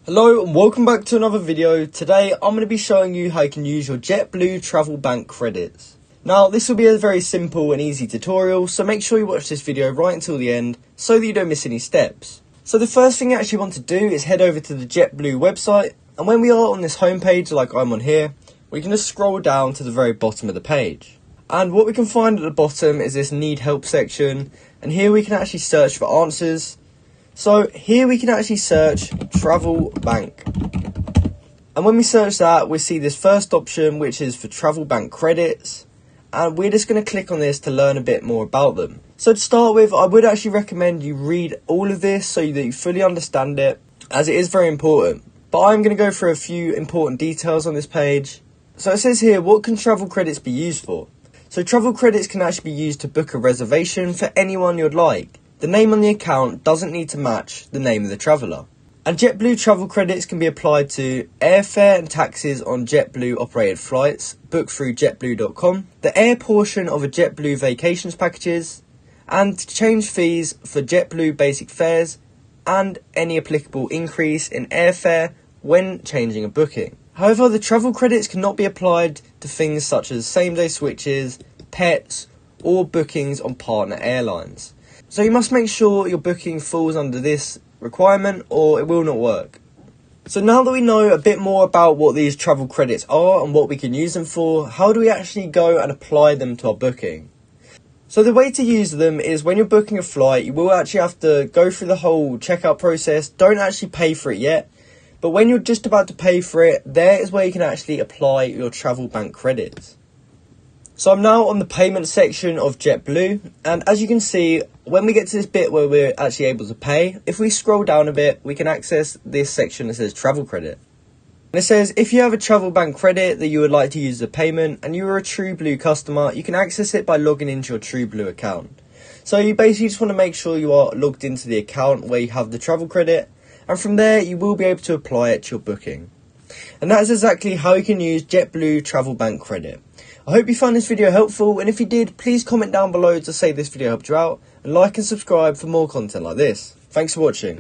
Hello and welcome back to another video. Today I'm going to be showing you how you can use your Jetblue travel bank credits. Now this will be a very simple and easy tutorial, so make sure you watch this video right until the end so that you don't miss any steps. So the first thing you actually want to do is head over to the Jetblue website, and when we are on this homepage like I'm on here, we can just scroll down to the very bottom of the page. And what we can find at the bottom is this need help section, and here we can actually search for answers. So here we can actually search travel bank, and when we search that we see this first option which is for travel bank credits, and we're just going to click on this to learn a bit more about them. So to start with, I would actually recommend you read all of this so that you fully understand it, as it is very important. But I'm going to go through a few important details on this page. So it says here, what can travel credits be used for? So travel credits can actually be used to book a reservation for anyone you'd like. The name on the account doesn't need to match the name of the traveller. And Jetblue travel credits can be applied to airfare and taxes on Jetblue operated flights booked through jetblue.com, the air portion of a Jetblue vacations packages, and to change fees for Jetblue basic fares, and any applicable increase in airfare when changing a booking. However, the travel credits cannot be applied to things such as same-day switches, pets, or bookings on partner airlines. So you must make sure your booking falls under this requirement or it will not work. So now that we know a bit more about what these travel credits are and what we can use them for, how do we actually go and apply them to our booking? So the way to use them is when you're booking a flight, you will actually have to go through the whole checkout process. Don't actually pay for it yet, but when you're just about to pay for it, there is where you can actually apply your travel bank credits. So I'm now on the payment section of Jetblue, and as you can see, when we get to this bit where we're actually able to pay, if we scroll down a bit, we can access this section that says travel credit. And it says if you have a travel bank credit that you would like to use as a payment and you are a TrueBlue customer, you can access it by logging into your TrueBlue account. So you basically just want to make sure you are logged into the account where you have the travel credit, and from there you will be able to apply it to your booking. And that is exactly how you can use Jetblue travel bank credit. I hope you found this video helpful, and if you did, please comment down below to say this video helped you out, and like and subscribe for more content like this. Thanks for watching.